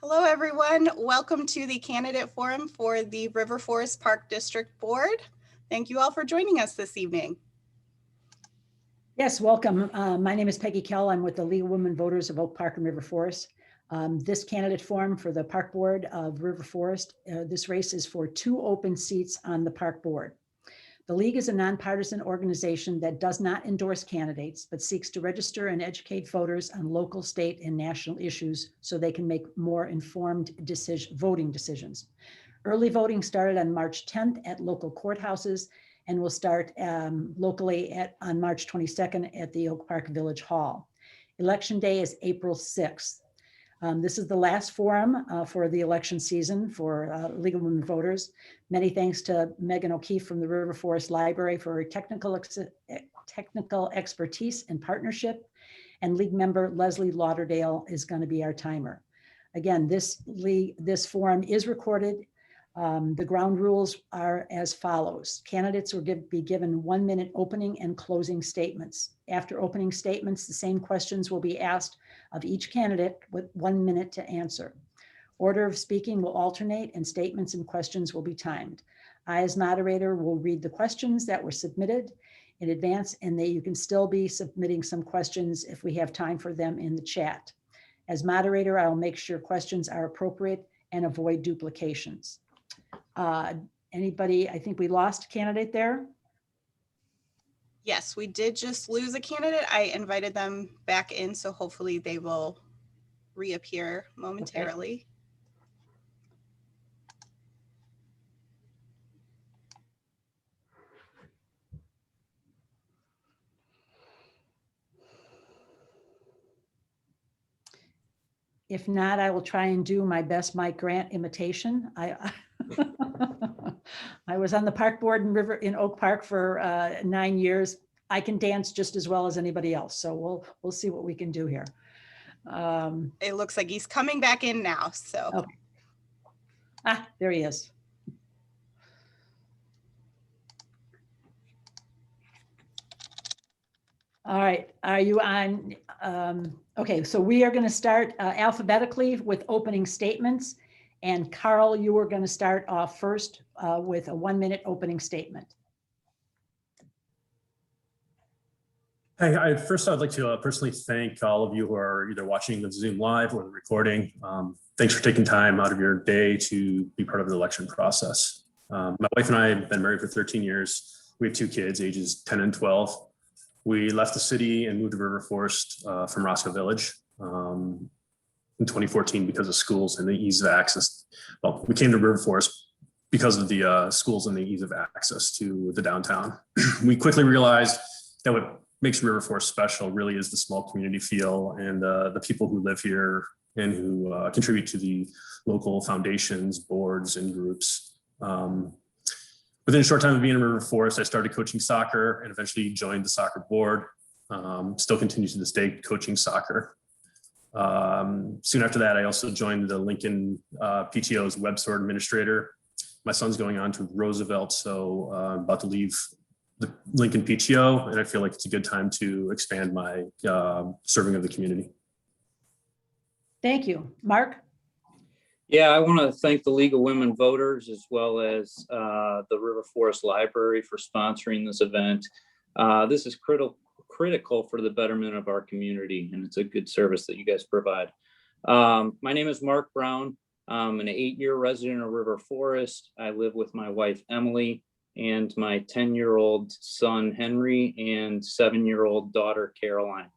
Hello, everyone. Welcome to the candidate forum for the River Forest Park District Board. Thank you all for joining us this evening. Yes, welcome. My name is Peggy Kell. I'm with the League of Women Voters of Oak Park and River Forest. This candidate forum for the Park Board of River Forest, this race is for 2 open seats on the Park Board. The League is a nonpartisan organization that does not endorse candidates, but seeks to register and educate voters on local, state, and national issues so they can make more informed voting decisions. Early voting started on March 10th at local courthouses and will start locally on March 22nd at the Oak Park Village Hall. Election day is April 6th. This is the last forum for the election season for League of Women Voters. Many thanks to Megan O'Keefe from the River Forest Library for her technical expertise and partnership. And League member Leslie Lauderdale is going to be our timer. Again, this forum is recorded. The ground rules are as follows. Candidates will be given 1-minute opening and closing statements. After opening statements, the same questions will be asked of each candidate with 1 minute to answer. Order of speaking will alternate and statements and questions will be timed. I, as moderator, will read the questions that were submitted in advance, and you can still be submitting some questions if we have time for them in the chat. As moderator, I will make sure questions are appropriate and avoid duplications. Anybody, I think we lost a candidate there. Yes, we did just lose a candidate. I invited them back in, so hopefully they will reappear momentarily. Okay. If not, I will try and do my best Mike Grant imitation. I was on the park board in Oak Park for 9 years. I can dance just as well as anybody else. So we'll see what we can do here. It looks like he's coming back in now. So okay. There he is. All right, are you on? Okay, so we are going to start alphabetically with opening statements. And Carl, you are going to start off first with a 1-minute opening statement. Hey, first I'd like to personally thank all of you who are either watching the Zoom live or the recording. Thanks for taking time out of your day to be part of the election process. My wife and I have been married for 13 years. We have 2 kids, ages 10 and 12. We left the city and moved to River Forest from Roscoe Village in 2014 because of schools and the ease of access. Well, we came to River Forest because of the schools and the ease of access to the downtown. We quickly realized that what makes River Forest special really is the small community feel and the people who live here and who contribute to the local foundations, boards, and groups. Within a short time of being in River Forest, I started coaching soccer and eventually joined the soccer board. Still continue to this day coaching soccer. Soon after that, I also joined the Lincoln PTO's web store administrator. My son's going on to Roosevelt, so I'm about to leave the Lincoln PTO, and I feel like it's a good time to expand my serving of the community. Thank you. Mark? Yeah, I want to thank the League of Women Voters as well as the River Forest Library for sponsoring this event. This is critical for the betterment of our community, and it's a good service that you guys provide. My name is Mark Brown. I'm an 8-year resident of River Forest. I live with my wife, Emily, and my 10-year-old son, Henry, and 7-year-old daughter, Caroline.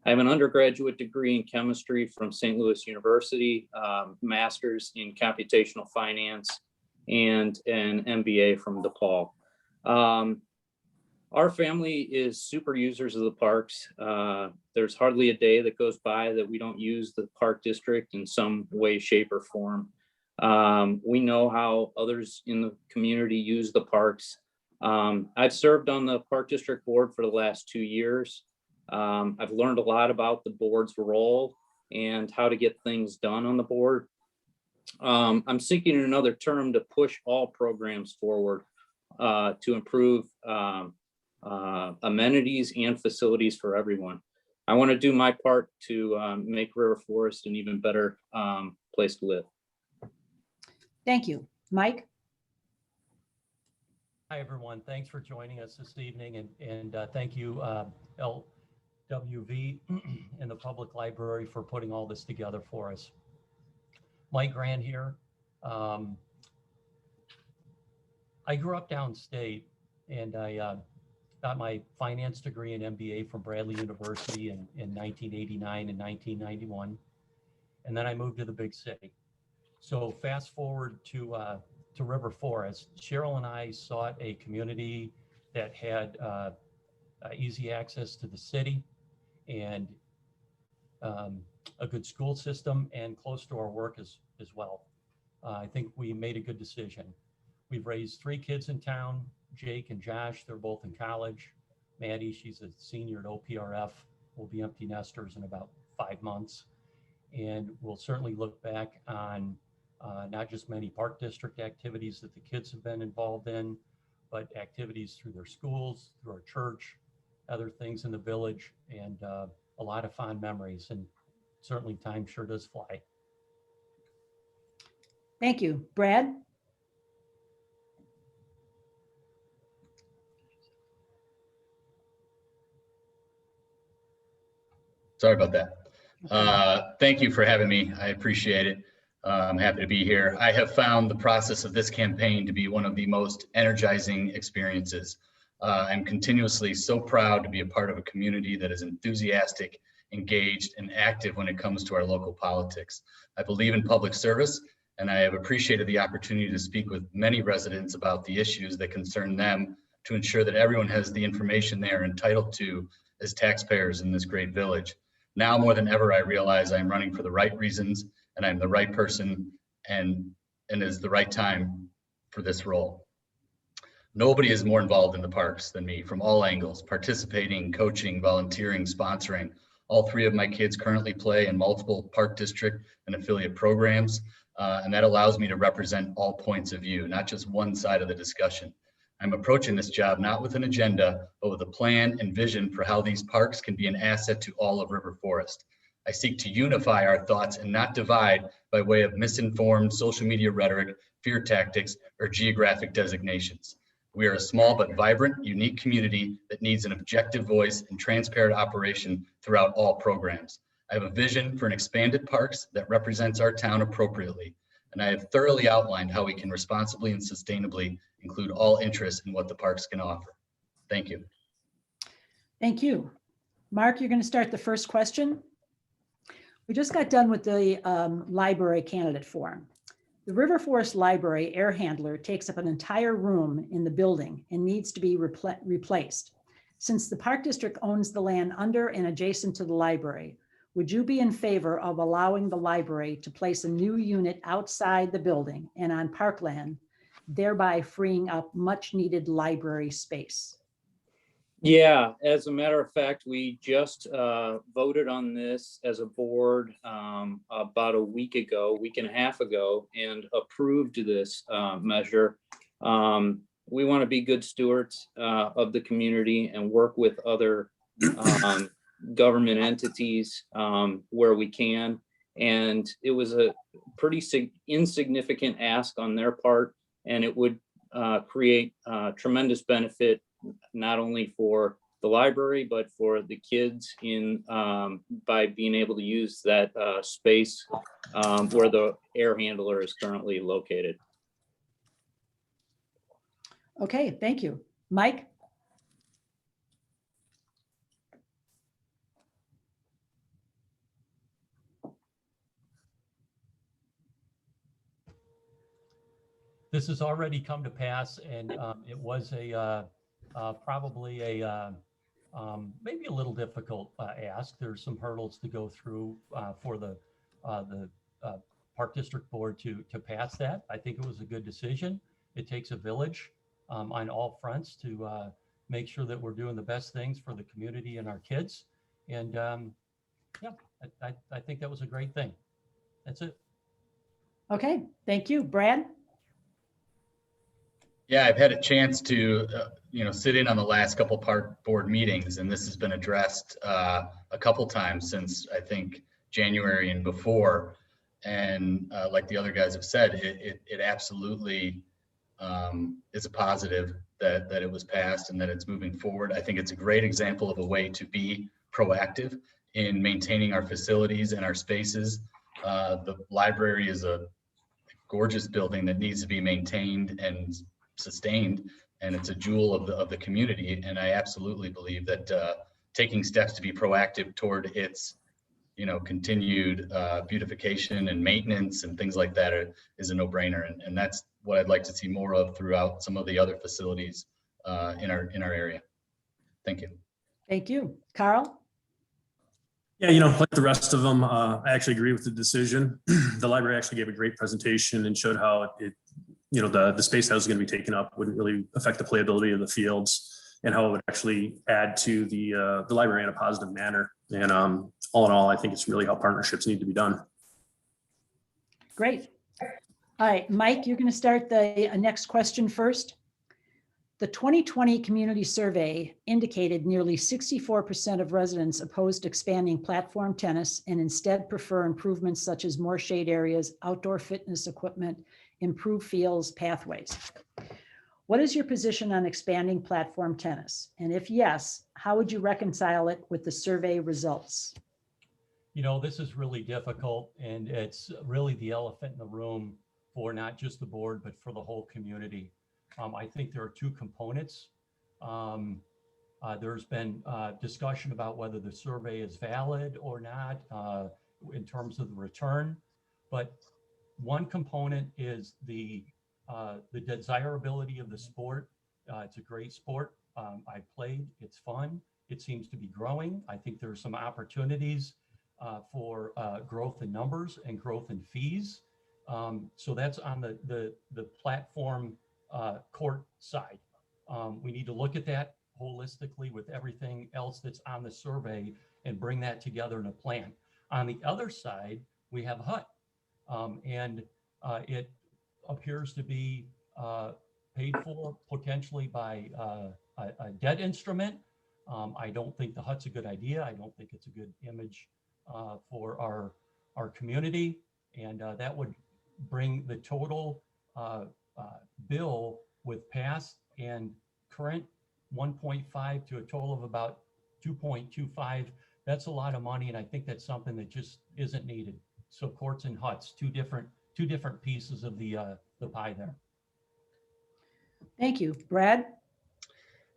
I have an undergraduate degree in chemistry from St. Louis University, master's in computational finance, and an MBA from DePaul. Our family is super users of the parks. There's hardly a day that goes by that we don't use the park district in some way, shape, or form. We know how others in the community use the parks. I've served on the Park District Board for the last 2 years. I've learned a lot about the board's role and how to get things done on the board. I'm seeking another term to push all programs forward to improve amenities and facilities for everyone. I want to do my part to make River Forest an even better place to live. Thank you. Mike? Hi, everyone. Thanks for joining us this evening, and thank you, LWV and the Public Library for putting all this together for us. Mike Grant here. I grew up downstate, and I got my finance degree and MBA from Bradley University in 1989 and 1991, and then I moved to the big city. So fast forward to River Forest. Cheryl and I sought a community that had easy access to the city and a good school system and close to our work as well. I think we made a good decision. We've raised 3 kids in town, Jake and Josh, they're both in college. Maddie, she's a senior at OPRF, will be empty nesters in about 5 months. And we'll certainly look back on not just many Park District activities that the kids have been involved in, but activities through their schools, through our church, other things in the village, and a lot of fond memories. And certainly time sure does fly. Thank you. Brad? Sorry about that. Thank you for having me. I appreciate it. I'm happy to be here. I have found the process of this campaign to be one of the most energizing experiences. I'm continuously so proud to be a part of a community that is enthusiastic, engaged, and active when it comes to our local politics. I believe in public service, and I have appreciated the opportunity to speak with many residents about the issues that concern them to ensure that everyone has the information they are entitled to as taxpayers in this great village. Now more than ever, I realize I'm running for the right reasons, and I'm the right person, and is the right time for this role. Nobody is more involved in the parks than me from all angles, participating, coaching, volunteering, sponsoring. All 3 of my kids currently play in multiple Park District and affiliate programs, and that allows me to represent all points of view, not just one side of the discussion. I'm approaching this job not with an agenda, but with a plan and vision for how these parks can be an asset to all of River Forest. I seek to unify our thoughts and not divide by way of misinformed social media rhetoric, fear tactics, or geographic designations. We are a small but vibrant, unique community that needs an objective voice and transparent operation throughout all programs. I have a vision for an expanded parks that represents our town appropriately, and I have thoroughly outlined how we can responsibly and sustainably include all interests in what the parks can offer. Thank you. Thank you. Mark, you're going to start the first question. We just got done with the library candidate forum. The River Forest Library air handler takes up an entire room in the building and needs to be replaced. Since the Park District owns the land under and adjacent to the library, would you be in favor of allowing the library to place a new unit outside the building and on parkland, thereby freeing up much needed library space? Yeah, as a matter of fact, we just voted on this as a board about a week and a half ago, and approved this measure. We want to be good stewards of the community and work with other government entities where we can. And it was a pretty insignificant ask on their part, and it would create tremendous benefit not only for the library, but for the kids in by being able to use that space where the air handler is currently located. Okay, thank you. Mike? This has already come to pass, and it was probably a maybe a little difficult ask. There's some hurdles to go through for the Park District Board to pass that. I think it was a good decision. It takes a village on all fronts to make sure that we're doing the best things for the community and our kids. And yeah, I think that was a great thing. That's it. Okay, thank you. Brad? Yeah, I've had a chance to, sit in on the last couple park board meetings, and this has been addressed a couple times since I think January and before. And like the other guys have said, it absolutely is a positive that it was passed and that it's moving forward. I think it's a great example of a way to be proactive in maintaining our facilities and our spaces. The library is a gorgeous building that needs to be maintained and sustained, and it's a jewel of the community. And I absolutely believe that taking steps to be proactive toward its continued beautification and maintenance and things like that is a no-brainer. And that's what I'd like to see more of throughout some of the other facilities in our area. Thank you. Thank you. Carl? Yeah, like the rest of them, I actually agree with the decision. The library actually gave a great presentation and showed how the space that was going to be taken up wouldn't really affect the playability of the fields, and how it would actually add to the library in a positive manner. And all in all, I think it's really how partnerships need to be done. Great. All right, Mike, you're going to start the next question first. The 2020 community survey indicated nearly 64% of residents opposed expanding platform tennis and instead prefer improvements such as more shade areas, outdoor fitness equipment, improved fields, pathways. What is your position on expanding platform tennis? And if yes, how would you reconcile it with the survey results? This is really difficult, and it's really the elephant in the room for not just the board, but for the whole community. I think there are two components. There's been discussion about whether the survey is valid or not in terms of the return, but one component is the desirability of the sport. It's a great sport. I played, it's fun. It seems to be growing. I think there are some opportunities for growth in numbers and growth in fees. So that's on the platform court side. We need to look at that holistically with everything else that's on the survey and bring that together in a plan. On the other side, we have HUT, and it appears to be paid for potentially by a debt instrument. I don't think the HUT's a good idea. I don't think it's a good image for our community, and that would bring the total bill with past and current 1.5 to a total of about 2.25. That's a lot of money, and I think that's something that just isn't needed. So courts and HUTs, two different pieces of the pie there. Thank you. Brad?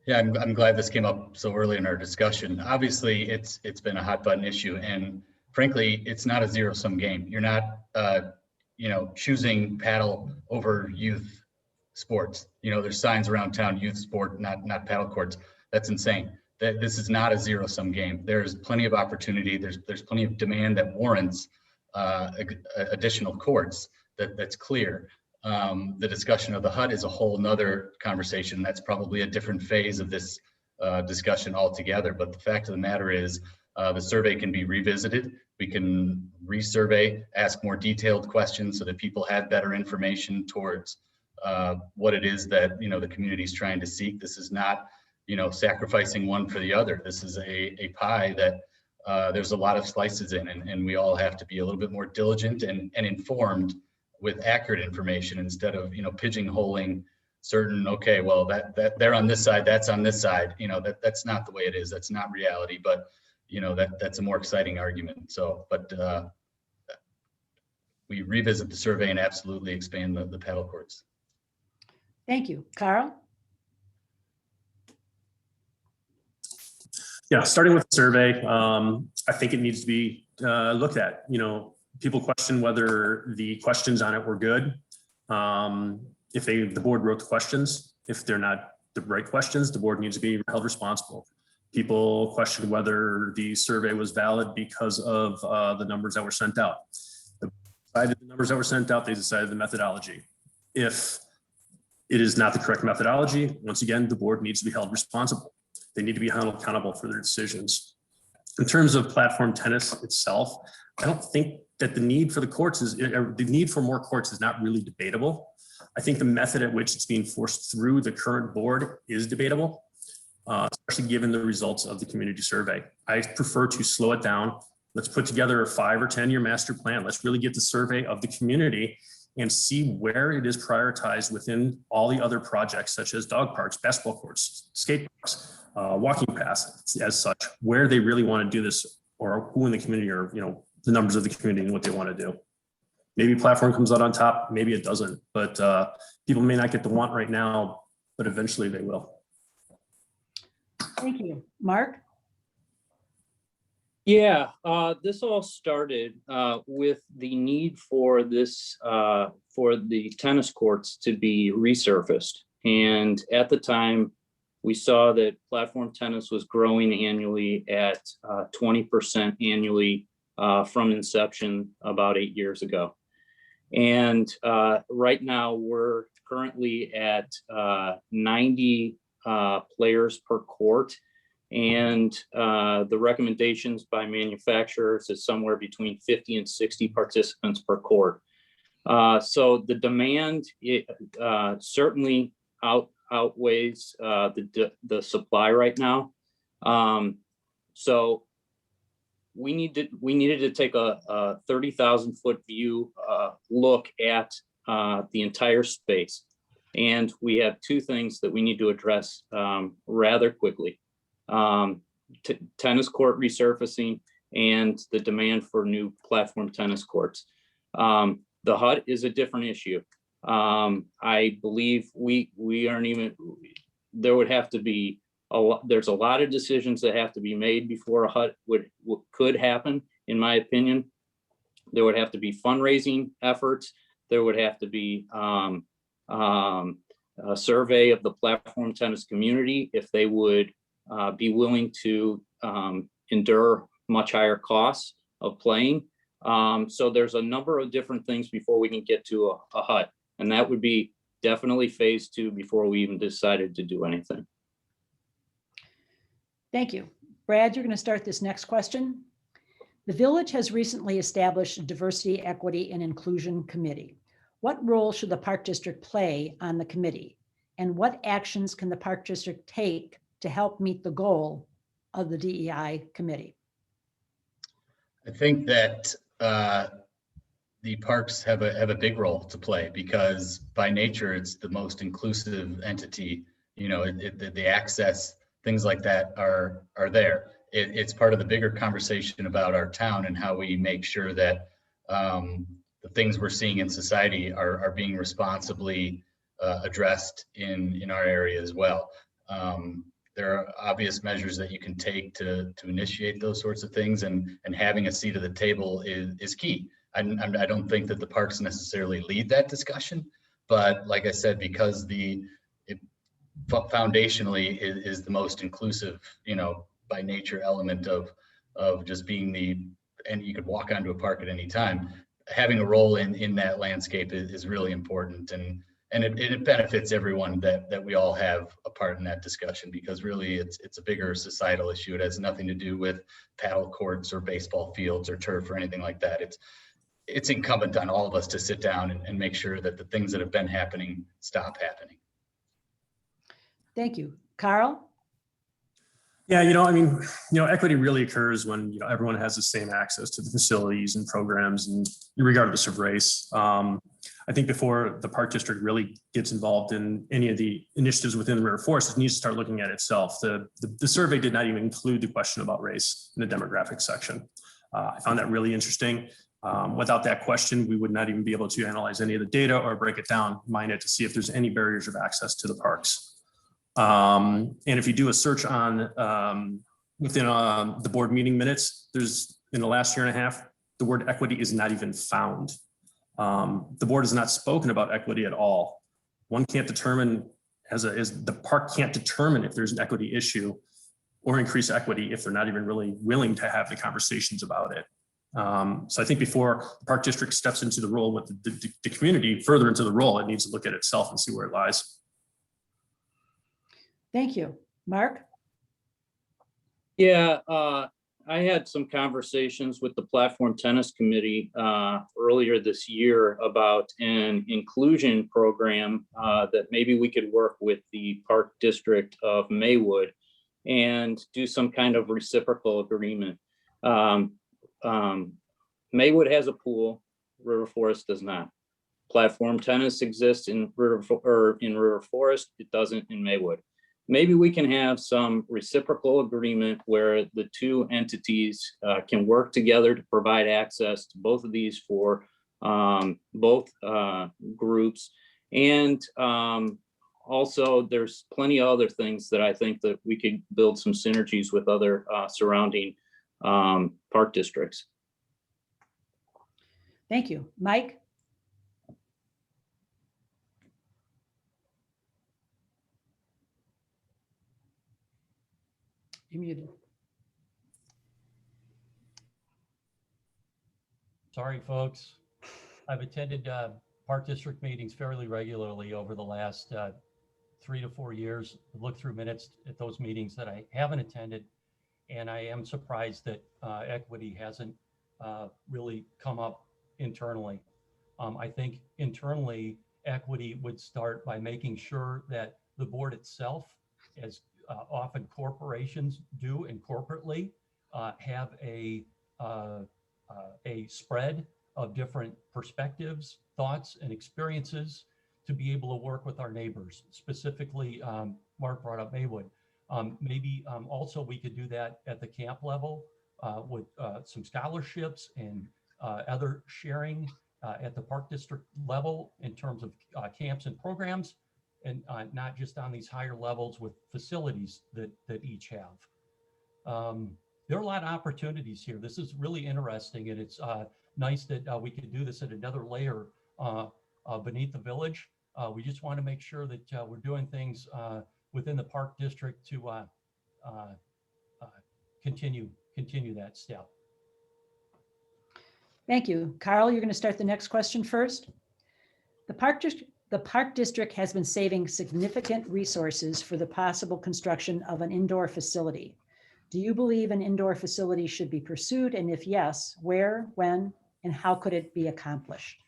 Yeah, I'm glad this came up so early in our discussion. Obviously, it's been a hot button issue, and frankly, it's not a zero-sum game. You're not choosing paddle over youth sports. There's signs around town, youth sport, not paddle courts. That's insane. This is not a zero-sum game. There's plenty of opportunity. There's plenty of demand that warrants additional courts. That's clear. The discussion of the HUT is a whole nother conversation. That's probably a different phase of this discussion altogether. But the fact of the matter is, the survey can be revisited. We can resurvey, ask more detailed questions so that people have better information towards what it is that the community is trying to seek. This is not sacrificing one for the other. This is a pie that there's a lot of slices in, and we all have to be a little bit more diligent and informed with accurate information instead of pigeonholing certain, okay, well that they're on this side, that's on this side. That's not the way it is. That's not reality. But that's a more exciting argument. So, but we revisit the survey and absolutely expand the paddle courts. Thank you. Carl? Yeah, starting with the survey, I think it needs to be looked at. People question whether the questions on it were good. If the board wrote the questions, if they're not the right questions, the board needs to be held responsible. People question whether the survey was valid because of the numbers that were sent out. They decided the numbers that were sent out, they decided the methodology. If it is not the correct methodology, once again, the board needs to be held responsible. They need to be held accountable for their decisions. In terms of platform tennis itself, I don't think that the need for more courts is not really debatable. I think the method at which it's being forced through the current board is debatable, especially given the results of the community survey. I prefer to slow it down, Let's put together a 5 or 10-year master plan. Let's really get the survey of the community and see where it is prioritized within all the other projects, such as dog parks, basketball courts, skate parks, walking paths, as such, where they really want to do this, or who in the community are, the numbers of the community and what they want to do. Maybe platform comes out on top, maybe it doesn't, but people may not get the want right now, but eventually they will. Thank you. Mark? Yeah, this all started with the need for this, for the tennis courts to be resurfaced. And at the time, we saw that platform tennis was growing annually at 20% annually from inception about 8 years ago. And right now, we're currently at 90 players per court. And the recommendations by manufacturers is somewhere between 50 and 60 participants per court. So the demand certainly outweighs the supply right now. So we needed to take a 30,000 foot view look at the entire space. And we have two things that we need to address rather quickly. Tennis court resurfacing and the demand for new platform tennis courts. The HUD is a different issue. I believe we aren't even, there would have to be there's a lot of decisions that have to be made before a HUD could happen, in my opinion. There would have to be fundraising efforts. There would have to be a survey of the platform tennis community if they would be willing to endure much higher costs of playing. So there's a number of different things before we can get to a HUD. And that would be definitely phase 2 before we even decided to do anything. Thank you. Brad, you're going to start this next question. The village has recently established a diversity, equity, and inclusion committee. What role should the Park District play on the committee? And what actions can the Park District take to help meet the goal of the DEI committee? I think that the parks have a big role to play because by nature, it's the most inclusive entity. The access, things like that are there. It's part of the bigger conversation about our town and how we make sure that the things we're seeing in society are being responsibly addressed in our area as well. There are obvious measures that you can take to initiate those sorts of things, and having a seat at the table is key. I don't think that the parks necessarily lead that discussion, but like I said, because foundationally is the most inclusive, by nature element of just being and you could walk onto a park at any time. Having a role in that landscape is really important, and it benefits everyone that we all have a part in that discussion, because really it's a bigger societal issue. It has nothing to do with paddle courts or baseball fields or turf or anything like that. It's incumbent on all of us to sit down and make sure that the things that have been happening stop happening. Thank you. Carl? Yeah, equity really occurs when, everyone has the same access to the facilities and programs, and regardless of race. I think before the Park District really gets involved in any of the initiatives within the River Forest, it needs to start looking at itself. The survey did not even include the question about race in the demographics section. I found that really interesting. Without that question, we would not even be able to analyze any of the data or break it down, mine it to see if there's any barriers of access to the parks. And if you do a search on within the board meeting minutes, there's in the last year and a half, the word equity is not even found. The board has not spoken about equity at all. One can't determine the park can't determine if there's an equity issue or increase equity if they're not even really willing to have the conversations about it. So I think before the Park District steps into the role with the community, further into the role, it needs to look at itself and see where it lies. Thank you. Mark? Yeah, I had some conversations with the Platform Tennis Committee earlier this year about an inclusion program that maybe we could work with the Park District of Maywood and do some kind of reciprocal agreement. Maywood has a pool, River Forest does not. Platform tennis exists in River Forest, it doesn't in Maywood. Maybe we can have some reciprocal agreement where the two entities can work together to provide access to both of these for both groups. And also there's plenty of other things that I think that we could build some synergies with other surrounding park districts. Thank you. Mike? You're muted. Sorry, folks. I've attended park district meetings fairly regularly over the last 3 to 4 years. Look through minutes at those meetings that I haven't attended, and I am surprised that equity hasn't really come up internally. I think internally, equity would start by making sure that the board itself, as often corporations do and corporately, have a spread of different perspectives, thoughts, and experiences to be able to work with our neighbors. Specifically, Mark brought up Maywood. Maybe also we could do that at the camp level with some scholarships and other sharing at the park district level in terms of camps and programs, and not just on these higher levels with facilities that each have. There are a lot of opportunities here. This is really interesting, and it's nice that we could do this at another layer beneath the village. We just want to make sure that we're doing things within the park district to continue that step. Thank you. Carl, you're going to start the next question first. The park district has been saving significant resources for the possible construction of an indoor facility. Do you believe an indoor facility should be pursued? And if yes, where, when, and how could it be accomplished?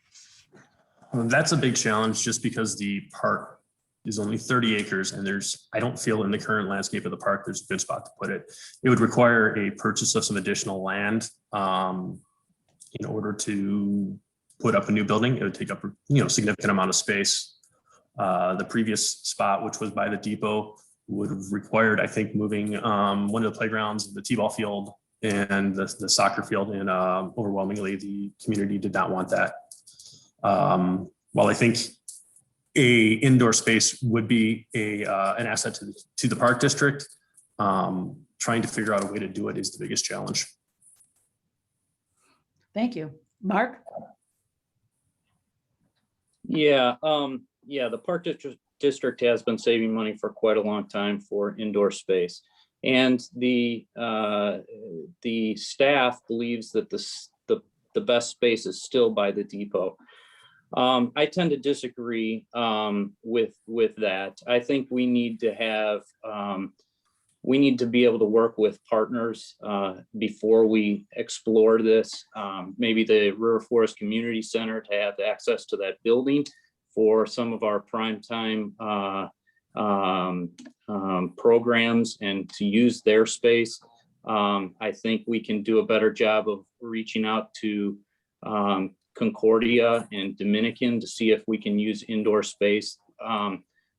Well, that's a big challenge just because the park is only 30 acres and I don't feel in the current landscape of the park, there's a good spot to put it. It would require a purchase of some additional land in order to put up a new building. It would take up a significant amount of space. The previous spot, which was by the depot, would have required, I think, moving one of the playgrounds, the t-ball field, and the soccer field, and overwhelmingly the community did not want that. While I think a indoor space would be an asset to the park district, trying to figure out a way to do it is the biggest challenge. Thank you. Mark? Yeah, the park district has been saving money for quite a long time for indoor space, and the staff believes that the best space is still by the depot. I tend to disagree with that. I think we need to be able to work with partners before we explore this. Maybe the River Forest Community Center to have access to that building for some of our primetime programs and to use their space. I think we can do a better job of reaching out to Concordia and Dominican to see if we can use indoor space.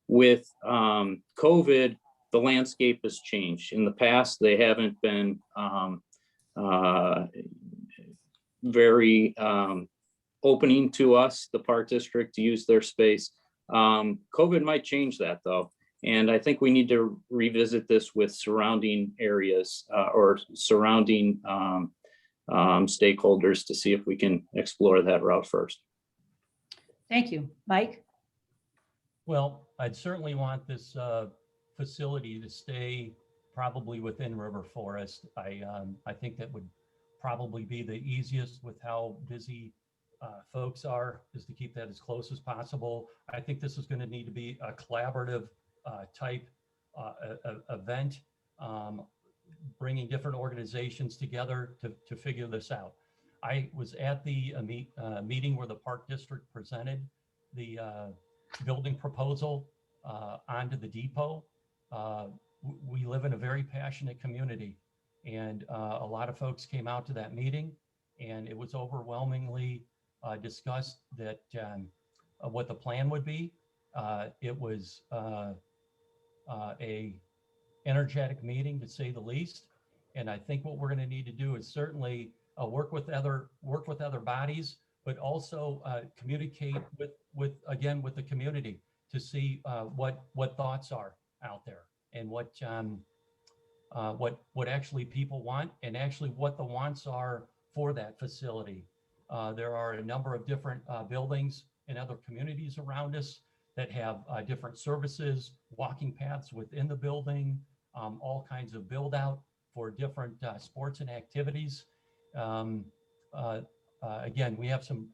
With COVID, the landscape has changed. In the past, they haven't been very opening to us, the park district, to use their space. COVID might change that though. And I think we need to revisit this with surrounding areas or surrounding stakeholders to see if we can explore that route first. Thank you. Mike? Well, I'd certainly want this facility to stay probably within River Forest. I think that would probably be the easiest with how busy folks are, is to keep that as close as possible. I think this is going to need to be a collaborative type event, bringing different organizations together to figure this out. I was at the meeting where the park district presented the building proposal onto the depot. We live in a very passionate community, and a lot of folks came out to that meeting. and it was overwhelmingly discussed that what the plan would be. It was a energetic meeting, to say the least. And I think what we're going to need to do is certainly work with other bodies, but also communicate with the community to see what thoughts are out there, and what actually people want, and actually what the wants are for that facility. There are a number of different buildings in other communities around us that have different services, walking paths within the building, all kinds of build out for different sports and activities. Again, we have some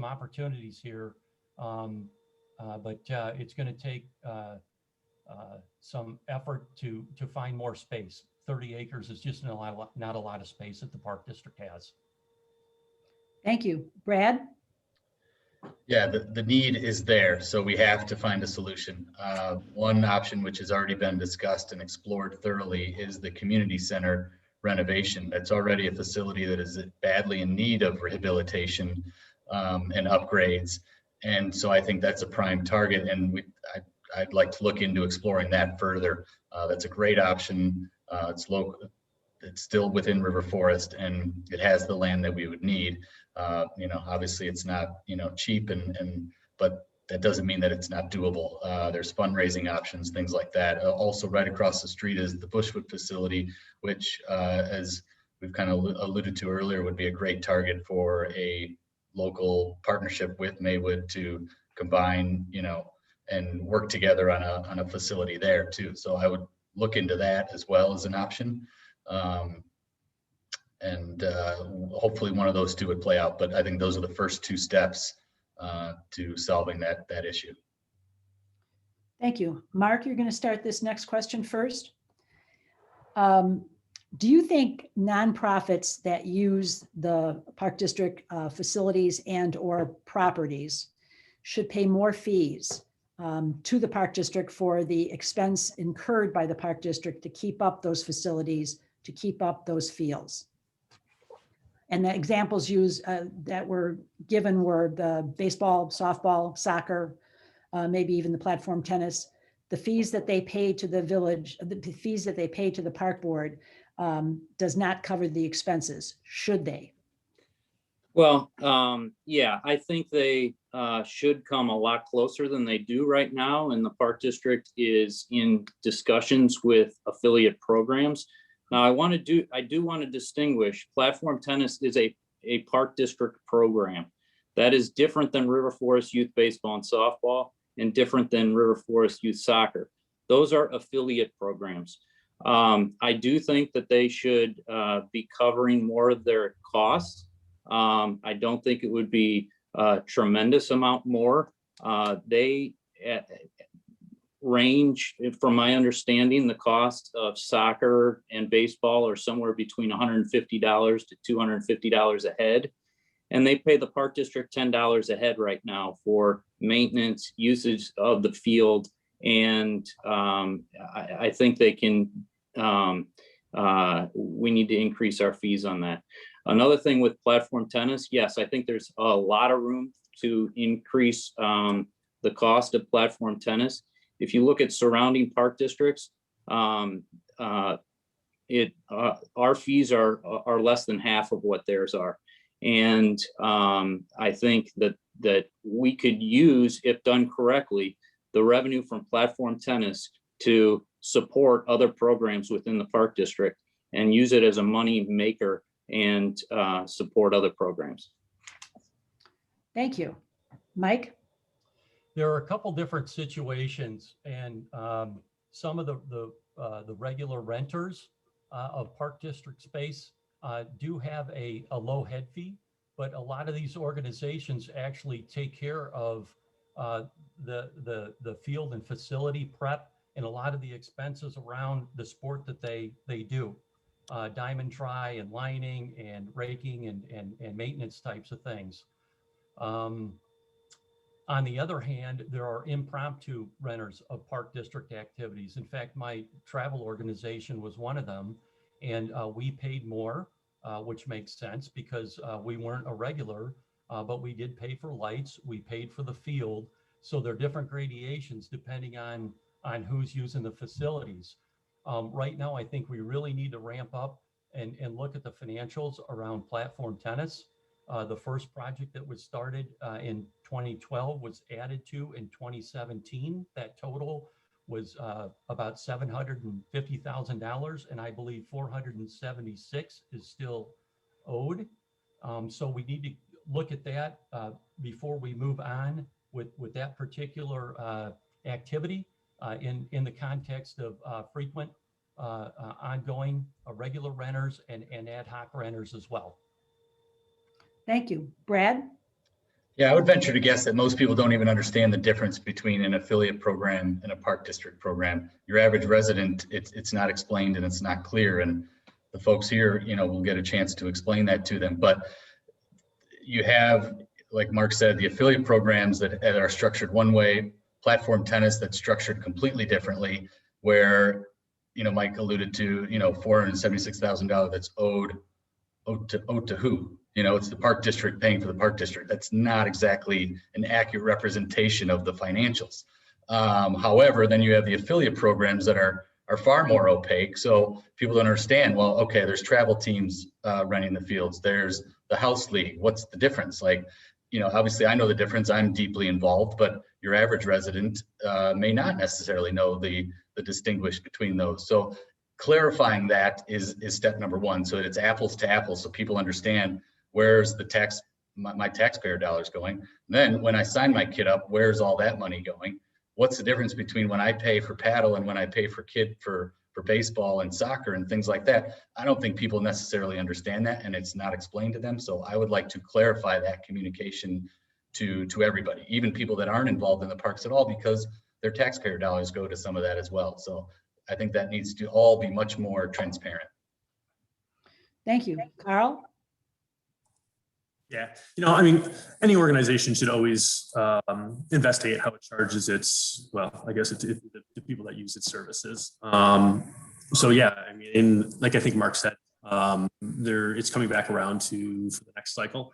opportunities here, but it's going to take some effort to find more space. 30 acres is just not a lot of space that the Park District has. Thank you. Brad? Yeah, the need is there, so we have to find a solution. One option, which has already been discussed and explored thoroughly, is the community center renovation. That's already a facility that is badly in need of rehabilitation and upgrades. And so I think that's a prime target, and I'd like to look into exploring that further. That's a great option. It's local. It's still within River Forest, and it has the land that we would need. Obviously it's not, cheap, but that doesn't mean that it's not doable. There's fundraising options, things like that. Also right across the street is the Bushwood facility, which as we've kind of alluded to earlier, would be a great target for a local partnership with Maywood to combine, and work together on a facility there too. So I would look into that as well as an option. Hopefully one of those two would play out, but I think those are the first two steps to solving that issue. Thank you. Mark, you're going to start this next question first. Do you think nonprofits that use the Park District facilities and or properties should pay more fees to the Park District for the expense incurred by the Park District to keep up those facilities, to keep up those fields? And the examples used that were given were the baseball, softball, soccer, maybe even the platform tennis. The fees that they pay to the village, the fees that they pay to the park board does not cover the expenses, should they? Well, yeah, I think they should come a lot closer than they do right now. And the Park District is in discussions with affiliate programs. Now, I do want to distinguish platform tennis is a Park District program. That is different than River Forest Youth Baseball and Softball, and different than River Forest Youth Soccer. Those are affiliate programs. I do think that they should be covering more of their costs. I don't think it would be a tremendous amount more. They range, from my understanding, the cost of soccer and baseball are somewhere between $150 to $250 a head. And they pay the Park District $10 a head right now for maintenance, usage of the field. And I think they can, we need to increase our fees on that. Another thing with platform tennis, yes, I think there's a lot of room to increase the cost of platform tennis. If you look at surrounding park districts, our fees are less than half of what theirs are. And I think that we could use, if done correctly, the revenue from platform tennis to support other programs within the park district and use it as a money maker and support other programs. Thank you. Mike? There are a couple different situations, and some of the regular renters of Park District space do have a low head fee, but a lot of these organizations actually take care of the field and facility prep and a lot of the expenses around the sport that they do. Diamond try and lining and raking and maintenance types of things. On the other hand, there are impromptu renters of Park District activities. In fact, my travel organization was one of them, and we paid more which makes sense because we weren't a regular, but we did pay for lights, we paid for the field. So there are different gradations depending on who's using the facilities. Right now, I think we really need to ramp up and look at the financials around platform tennis. The first project that was started in 2012 was added to in 2017. That total was about $750,000, and I believe 476 is still owed. So we need to look at that before we move on with that particular activity in the context of frequent, ongoing, regular renters and ad hoc renters as well. Thank you. Brad? Yeah, I would venture to guess that most people don't even understand the difference between an affiliate program and a park district program. Your average resident, it's not explained and it's not clear. And the folks here, will get a chance to explain that to them. But you have, like Mark said, the affiliate programs that are structured one way, platform tennis that's structured completely differently, where, Mike alluded to, $476,000 that's owed to who? It's the park district paying for the park district. That's not exactly an accurate representation of the financials. However, then you have the affiliate programs that are far more opaque. So people don't understand, well, okay, there's travel teams running the fields. There's the house league. What's the difference? Like, obviously I know the difference. I'm deeply involved, but your average resident may not necessarily know the distinguish between those. So clarifying that is step number one. So it's apples to apples. So people understand where's the my taxpayer dollars going. And then when I sign my kid up, where's all that money going? What's the difference between when I pay for paddle and when I pay for baseball and soccer and things like that? I don't think people necessarily understand that, and it's not explained to them. So I would like to clarify that communication to everybody, even people that aren't involved in the parks at all, because their taxpayer dollars go to some of that as well. So I think that needs to all be much more transparent. Thank you. Carl? Yeah, any organization should always investigate how it charges its, the people that use its services. So yeah, like I think Mark said, it's coming back around for the next cycle.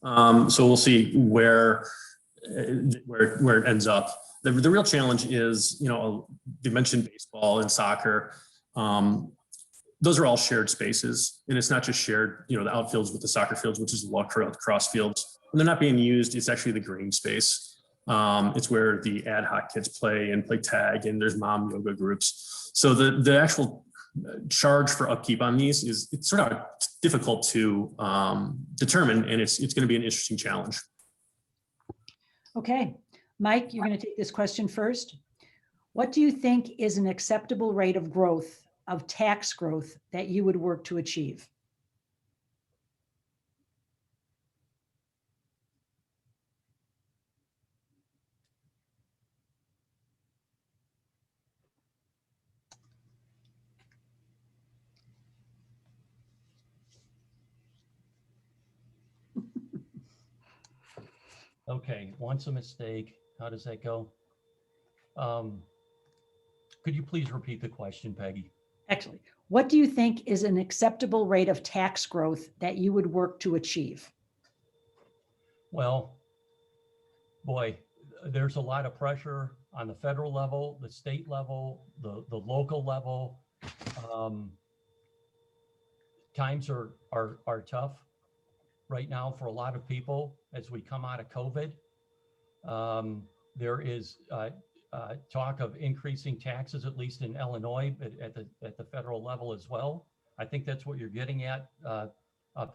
So we'll see where it ends up. The real challenge is, you mentioned baseball and soccer. Those are all shared spaces, and it's not just shared, the outfields with the soccer fields, which is the lacrosse fields. When they're not being used, it's actually the green space. It's where the ad hoc kids play tag, and there's mom yoga groups. So the actual charge for upkeep on these it's sort of difficult to determine, and it's going to be an interesting challenge. Okay, Mike, you're going to take this question first. What do you think is an acceptable rate of growth, of tax growth, that you would work to achieve? Okay, once a mistake, how does that go? Could you please repeat the question, Peggy? Actually, what do you think is an acceptable rate of tax growth that you would work to achieve? Well, boy, there's a lot of pressure on the federal level, the state level, the local level. Times are tough right now for a lot of people as we come out of COVID. There is talk of increasing taxes, at least in Illinois, but at the federal level as well. I think that's what you're getting at,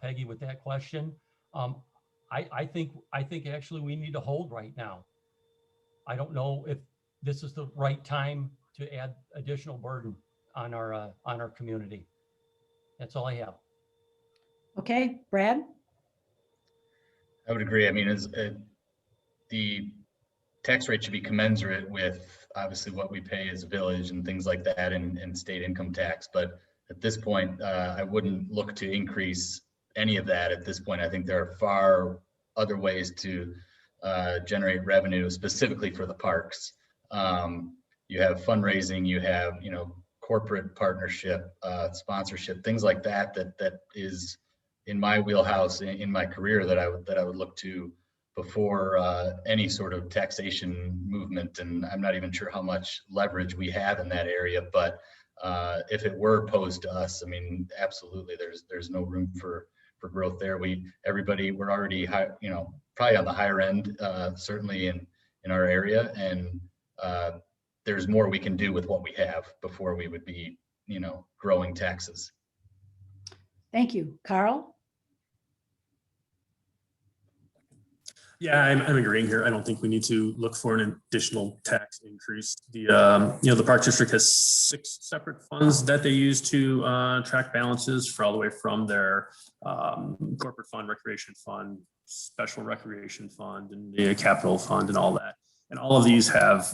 Peggy, with that question. I think actually we need to hold right now. I don't know if this is the right time to add additional burden on our community. That's all I have. Okay, Brad? I would agree. The tax rate should be commensurate with obviously what we pay as a village and things like that, and state income tax. But at this point, I wouldn't look to increase any of that at this point. I think there are far other ways to generate revenue specifically for the parks. You have fundraising, you have, corporate partnership, sponsorship, things like that, that is in my wheelhouse in my career that I would look to before any sort of taxation movement. And I'm not even sure how much leverage we have in that area, but if it were posed to us, I mean, absolutely, there's no room for growth there. We're already high, probably on the higher end, certainly in our area, and there's more we can do with what we have before we would be, growing taxes. Thank you. Carl? Yeah, I'm agreeing here. I don't think we need to look for an additional tax increase. The Park District has 6 separate funds that they use to track balances for all the way from their corporate fund, recreation fund, special recreation fund, and the capital fund, and all that. And all of these have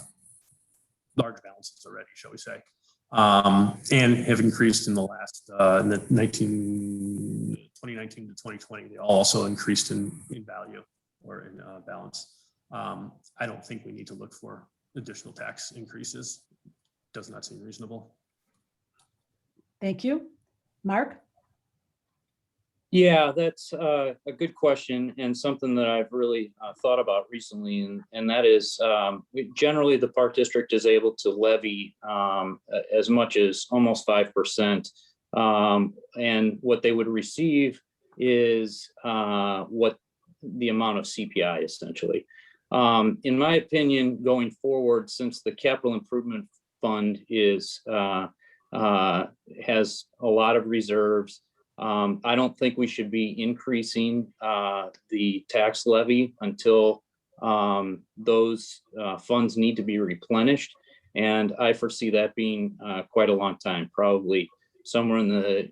large balances already, shall we say, and have increased in the last in the 2019 to 2020. They all also increased in value or in balance. I don't think we need to look for additional tax increases. Does not seem reasonable. Thank you. Mark? Yeah, that's a good question, and something that I've really thought about recently, and that is generally the Park District is able to levy as much as almost 5%, and what they would receive is what the amount of CPI essentially. In my opinion, going forward, since the Capital Improvement Fund has a lot of reserves, I don't think we should be increasing the tax levy until those funds need to be replenished. And I foresee that being quite a long time, probably somewhere in the,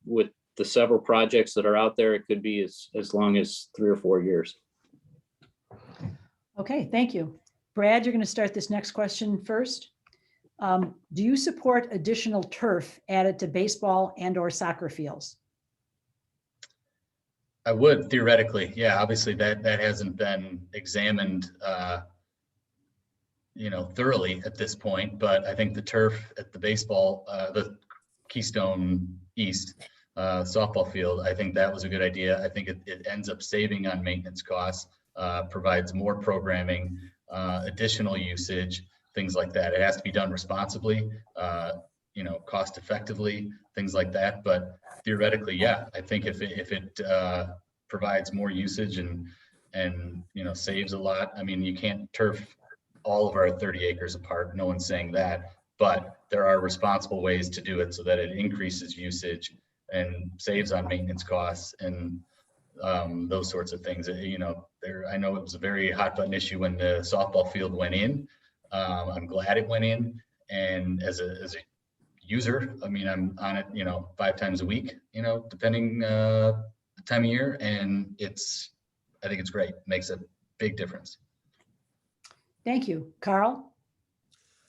with the several projects that are out there, it could be as long as 3 or 4 years. Okay, thank you. Brad, you're going to start this next question first. Do you support additional turf added to baseball and/or soccer fields? I would, theoretically. Yeah, obviously that hasn't been examined, thoroughly at this point, but I think the turf at the baseball, the Keystone East softball field, I think that was a good idea. I think it ends up saving on maintenance costs, provides more programming, additional usage, things like that. It has to be done responsibly, cost effectively, things like that. But theoretically, yeah, I think if it provides more usage and saves a lot. I mean, you can't turf all of our 30 acres apart. No one's saying that, but there are responsible ways to do it so that it increases usage and saves on maintenance costs and those sorts of things. I know it was a very hot button issue when the softball field went in. I'm glad it went in, and as a user, I mean, I'm on it, 5 times a week, depending the time of year, and I think it's great. It makes a big difference. Thank you. Carl?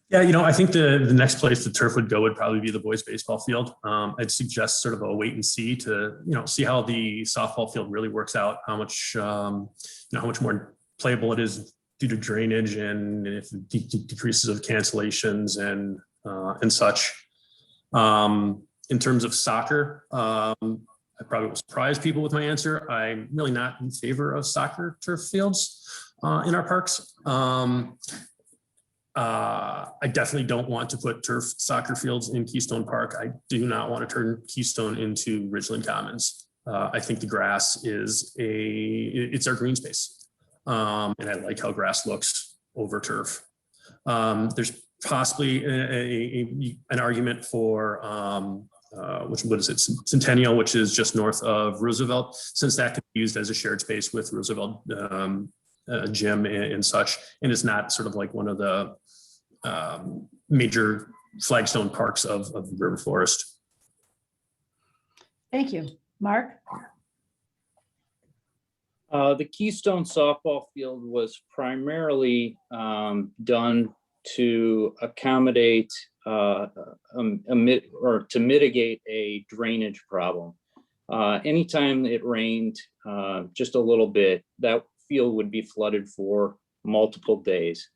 Yeah, I think the next place the turf would go would probably be the boys baseball field. I'd suggest sort of a wait and see to, see how the softball field really works out, how much more playable it is due to drainage and if it decreases of cancellations and such. In terms of soccer, I probably will surprise people with my answer. I'm really not in favor of soccer turf fields in our parks. I definitely don't want to put turf soccer fields in Keystone Park. I do not want to turn Keystone into Ridgeland Commons. I think the grass it's our green space. And I like how grass looks over turf. There's possibly an argument for what is it, Centennial, which is just north of Roosevelt, since that could be used as a shared space with Roosevelt gym and such, and it's not sort of like one of the major flagstone parks of the River Forest. Thank you. Mark? The Keystone softball field was primarily done to accommodate or to mitigate a drainage problem. Anytime it rained just a little bit, that field would be flooded for multiple days.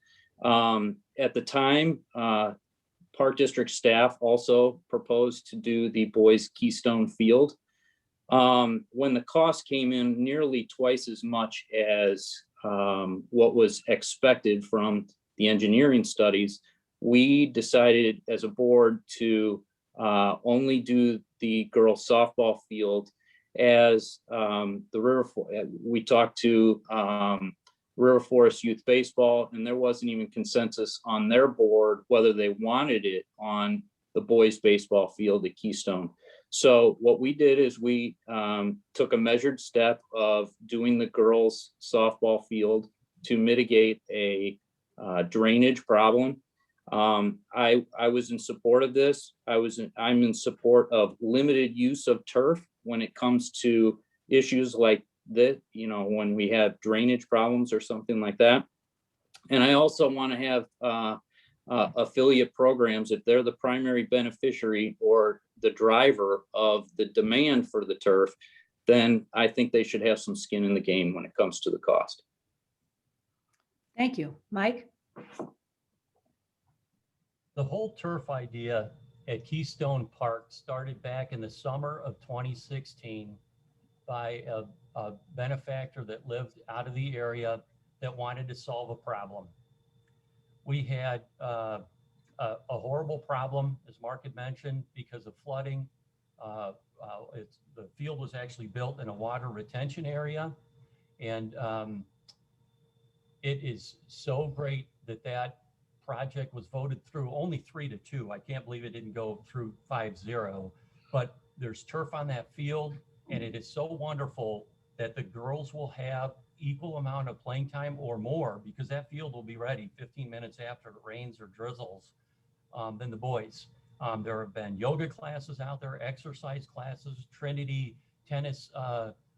At the time, Park District staff also proposed to do the boys Keystone field. When the cost came in nearly twice as much as what was expected from the engineering studies, we decided as a board to only do the girls softball field as we talked to River Forest Youth Baseball, and there wasn't even consensus on their board whether they wanted it on the boys baseball field at Keystone. So what we did is we took a measured step of doing the girls softball field to mitigate a drainage problem. I was in support of this. I'm in support of limited use of turf when it comes to issues like that, you know, when we have drainage problems or something like that. And I also want to have affiliate programs. If they're the primary beneficiary or the driver of the demand for the turf, then I think they should have some skin in the game when it comes to the cost. Thank you. Mike? The whole turf idea at Keystone Park started back in the summer of 2016 by a benefactor that lived out of the area that wanted to solve a problem. We had a horrible problem, as Mark had mentioned, because of flooding. The field was actually built in a water retention area. And it is so great that that project was voted through only 3-2. I can't believe it didn't go through 5-0, but there's turf on that field. And it is so wonderful that the girls will have equal amount of playing time or more, because that field will be ready 15 minutes after it rains or drizzles than the boys. There have been yoga classes out there, exercise classes, Trinity tennis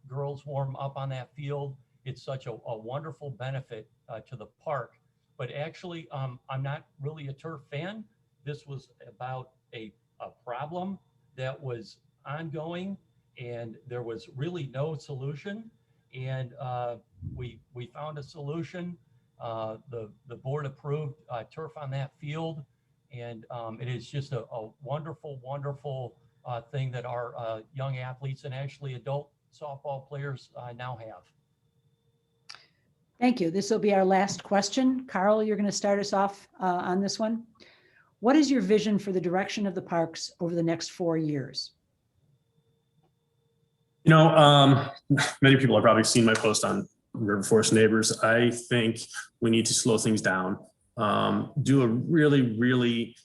girls warm up on that field. It's such a wonderful benefit to the park. But actually, I'm not really a turf fan. This was about a problem that was ongoing, and there was really no solution. And we found a solution. The board approved turf on that field, and it is just a wonderful, wonderful thing that our young athletes and actually adult softball players now have. Thank you. This will be our last question. Carl, you're going to start us off on this one. What is your vision for the direction of the parks over the next 4 years? You know, many people have probably seen my post on River Forest Neighbors. I think we need to slow things down, do a really, really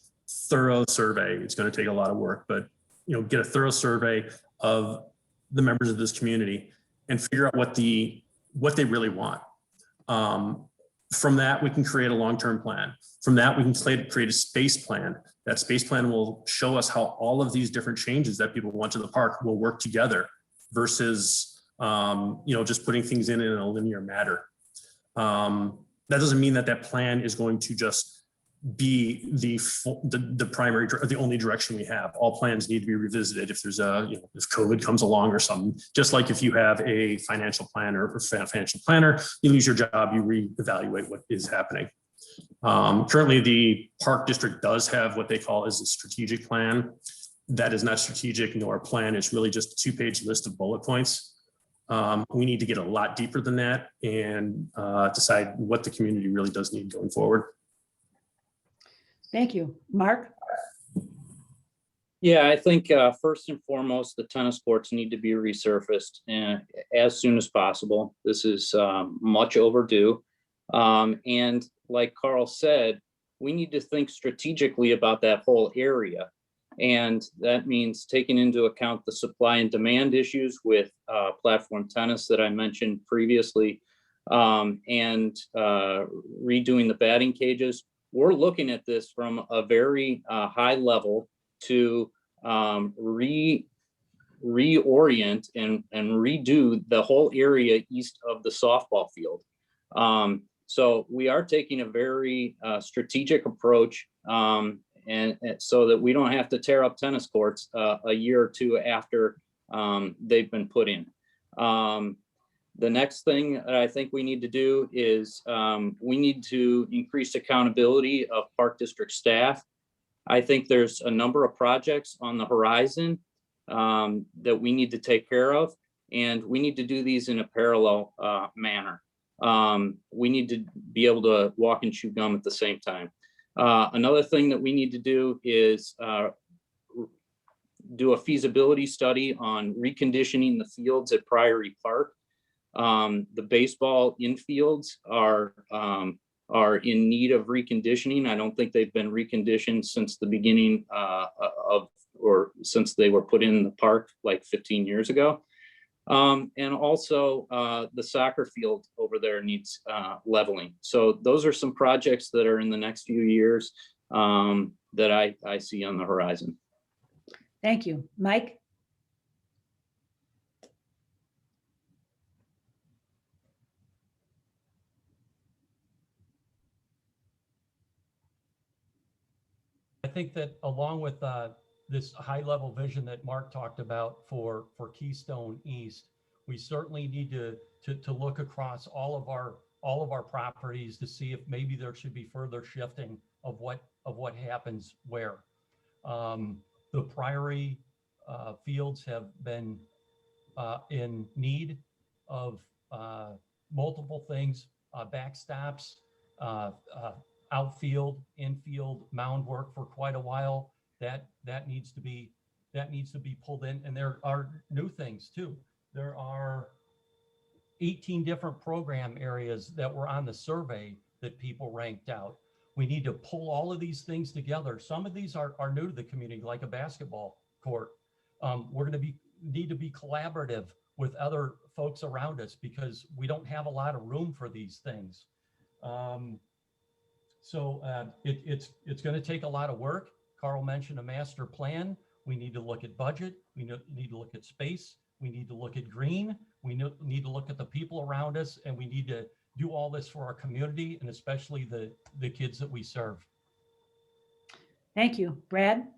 thorough survey. It's going to take a lot of work, but, you know, get a thorough survey of the members of this community and figure out what they really want. From that, we can create a long-term plan. From that, we can create a space plan. That space plan will show us how all of these different changes that people want to the park will work together versus, you know, just putting things in a linear manner. That doesn't mean that that plan is going to just be the primary, the only direction we have. All plans need to be revisited if there's if COVID comes along or something. Just like if you have a financial planner or financial planner, you lose your job, you reevaluate what is happening. Currently, the Park District does have what they call as a strategic plan. That is not strategic nor a plan. It's really just a 2-page list of bullet points. We need to get a lot deeper than that and decide what the community really does need going forward. Thank you. Mark? Yeah, I think first and foremost, the tennis courts need to be resurfaced as soon as possible. This is much overdue. And like Carl said, we need to think strategically about that whole area. And that means taking into account the supply and demand issues with platform tennis that I mentioned previously, and redoing the batting cages. We're looking at this from a very high level to reorient and redo the whole area east of the softball field. So we are taking a very strategic approach, and so that we don't have to tear up tennis courts a year or two after they've been put in. The next thing that I think we need to do is we need to increase accountability of Park District staff. I think there's a number of projects on the horizon that we need to take care of, and we need to do these in a parallel manner. We need to be able to walk and chew gum at the same time. Another thing that we need to do is do a feasibility study on reconditioning the fields at Priory Park. The baseball infields are in need of reconditioning. I don't think they've been reconditioned since the beginning or since they were put in the park like 15 years ago. And also the soccer field over there needs leveling. So those are some projects that are in the next few years that I see on the horizon. Thank you. Mike? I think that along with this high level vision that Mark talked about for Keystone East, we certainly need to look across all of our properties to see if maybe there should be further shifting of what happens where. The Priory fields have been in need of multiple things, backstops, outfield, infield, mound work for quite a while. That needs to be pulled in, and there are new things too. There are 18 different program areas that were on the survey that people ranked out. We need to pull all of these things together. Some of these are new to the community, like a basketball court. We're going to need to be collaborative with other folks around us because we don't have a lot of room for these things. So it's going to take a lot of work. Carl mentioned a master plan. We need to look at budget. We need to look at space. We need to look at green. We need to look at the people around us, and we need to do all this for our community and especially the kids that we serve. Thank you. Brad?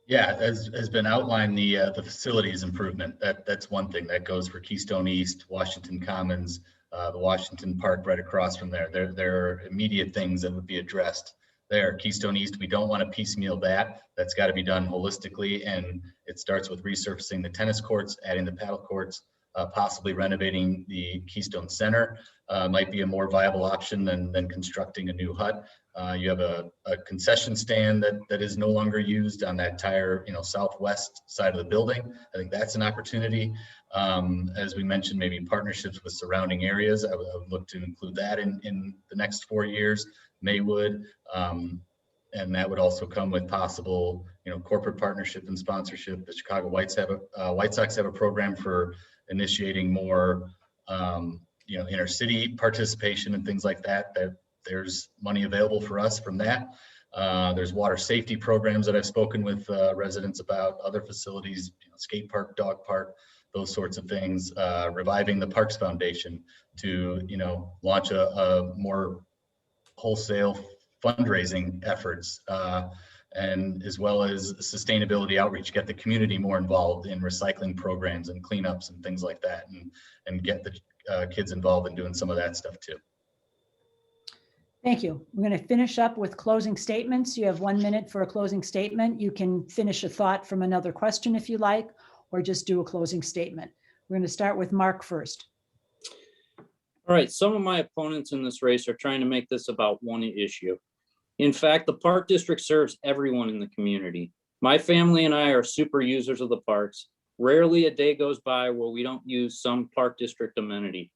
Yeah, as has been outlined, the facilities improvement, that's one thing that goes for Keystone East, Washington Commons, the Washington Park right across from there. There are immediate things that would be addressed there. Keystone East, we don't want to piecemeal that. That's got to be done holistically, and it starts with resurfacing the tennis courts, adding the paddle courts, possibly renovating the Keystone Center might be a more viable option than constructing a new hut. You have a concession stand that is no longer used on that entire southwest side of the building. I think that's an opportunity. As we mentioned, maybe partnerships with surrounding areas. I would look to include that in the next 4 years. Maywood, and that would also come with possible corporate partnership and sponsorship. The Chicago White Sox have a program for initiating more inner city participation and things like that. There's money available for us from that. There's water safety programs that I've spoken with residents about, other facilities, skate park, dog park, those sorts of things. Reviving the Parks Foundation to launch a more wholesale fundraising efforts, and as well as sustainability outreach, get the community more involved in recycling programs and cleanups and things like that, and get the kids involved in doing some of that stuff too. Thank you. We're going to finish up with closing statements. You have 1 minute for a closing statement. You can finish a thought from another question if you like, or just do a closing statement. We're going to start with Mark first. All right, some of my opponents in this race are trying to make this about one issue. In fact, the Park District serves everyone in the community. My family and I are super users of the parks. Rarely a day goes by where we don't use some Park District amenity.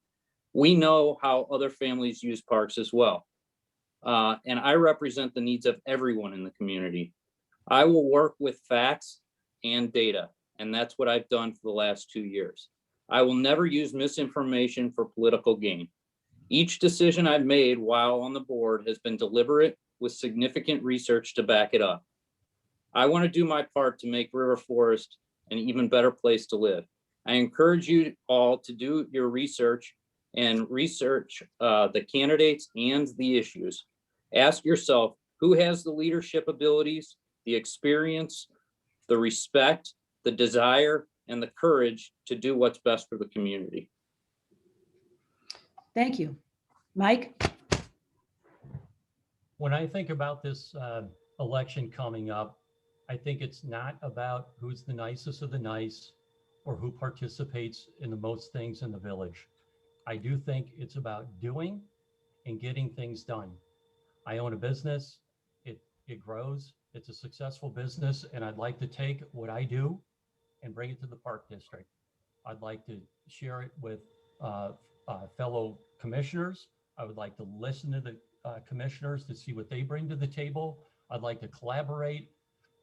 We know how other families use parks as well. And I represent the needs of everyone in the community. I will work with facts and data, and that's what I've done for the last 2 years. I will never use misinformation for political gain. Each decision I've made while on the board has been deliberate with significant research to back it up. I want to do my part to make River Forest an even better place to live. I encourage you all to do your research and research the candidates and the issues. Ask yourself, who has the leadership abilities, the experience, the respect, the desire, and the courage to do what's best for the community. Thank you. Mike? When I think about this election coming up, I think it's not about who's the nicest of the nice or who participates in the most things in the village. I do think it's about doing and getting things done. I own a business, it grows, it's a successful business, and I'd like to take what I do and bring it to the Park District. I'd like to share it with fellow commissioners. I would like to listen to the commissioners to see what they bring to the table. I'd like to collaborate,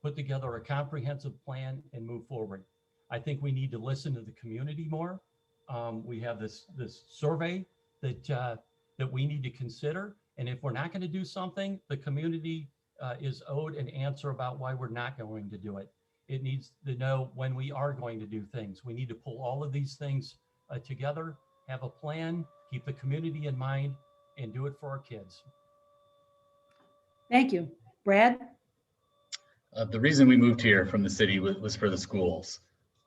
put together a comprehensive plan and move forward. I think we need to listen to the community more. We have this survey that we need to consider. And if we're not going to do something, the community is owed an answer about why we're not going to do it. It needs to know when we are going to do things. We need to pull all of these things together, have a plan, keep the community in mind, and do it for our kids. Thank you. Brad? The reason we moved here from the city was for the schools,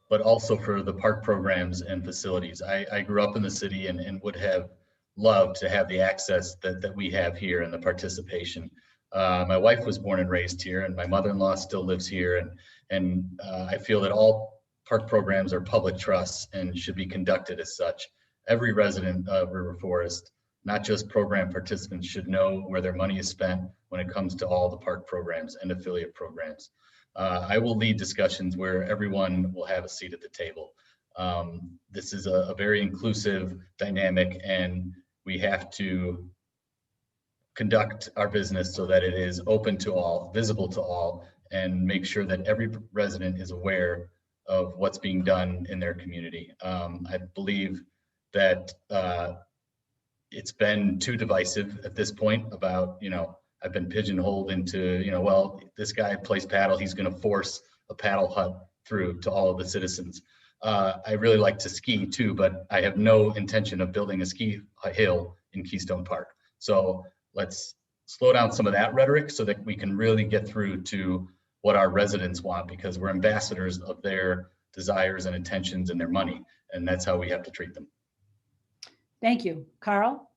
but also for the park programs and facilities. I grew up in the city and would have loved to have the access that we have here and the participation. My wife was born and raised here, and my mother-in-law still lives here. And I feel that all park programs are public trusts and should be conducted as such. Every resident of River Forest, not just program participants, should know where their money is spent when it comes to all the park programs and affiliate programs. I will lead discussions where everyone will have a seat at the table. This is a very inclusive dynamic, and we have to conduct our business so that it is open to all, visible to all, and make sure that every resident is aware of what's being done in their community. I believe that it's been too divisive at this point about, I've been pigeonholed into, well, this guy plays paddle, he's going to force a paddle hut through to all of the citizens. I really like to ski too, but I have no intention of building a ski hill in Keystone Park. So let's slow down some of that rhetoric so that we can really get through to what our residents want, because we're ambassadors of their desires and intentions and their money, and that's how we have to treat them. Thank you. Carl?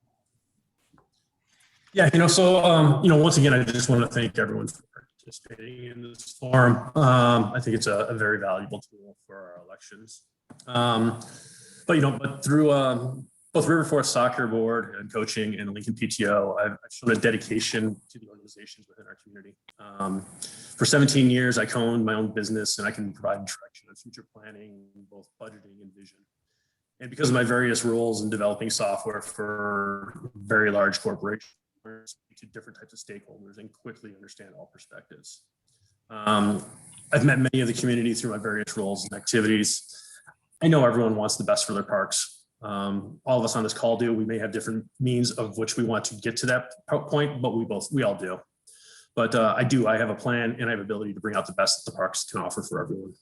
Yeah, once again, I just want to thank everyone for participating in this forum. I think it's a very valuable tool for our elections. But through both River Forest Soccer Board and coaching and the Lincoln PTO, I've shown a dedication to the organizations within our community. For 17 years, I co-owned my own business, and I can provide direction on future planning, both budgeting and vision. And because of my various roles in developing software for very large corporations, to different types of stakeholders and quickly understand all perspectives. I've met many of the community through my various roles and activities. I know everyone wants the best for their parks. All of us on this call do. We may have different means of which we want to get to that point, but we all do. But I have a plan, and I have ability to bring out the best that the parks can offer for everyone.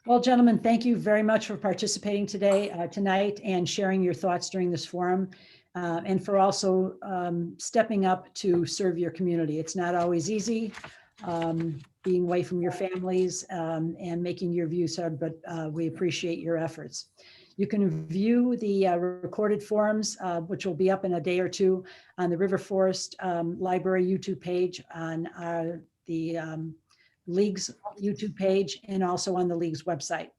Well, gentlemen, thank you very much for participating tonight and sharing your thoughts during this forum, and for also stepping up to serve your community. It's not always easy being away from your families and making your views heard, but we appreciate your efforts. You can view the recorded forums, which will be up in a day or two, on the River Forest Library YouTube page, on the League's YouTube page, and also on the League's website.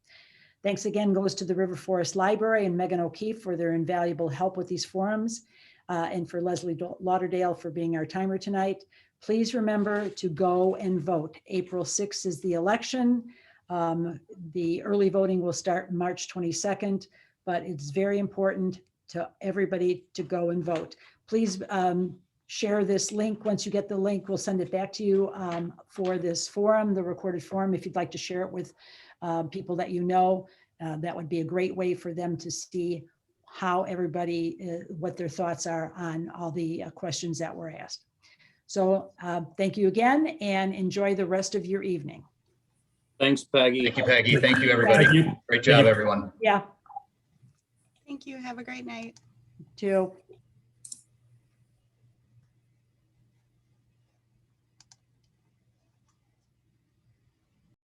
Thanks again goes to the River Forest Library and Megan O'Keefe for their invaluable help with these forums, and for Leslie Lauderdale for being our timer tonight. Please remember to go and vote. April 6th is the election. The early voting will start March 22nd, but it's very important to everybody to go and vote. Please share this link. Once you get the link, we'll send it back to you for this forum, the recorded forum. If you'd like to share it with people that you know, that would be a great way for them to see how everybody, what their thoughts are on all the questions that were asked. So thank you again, and enjoy the rest of your evening. Thanks, Peggy. Thank you, Peggy. Thank you, everybody. Thank you. Great job, everyone. Yeah. Thank you. Have a great night. Too.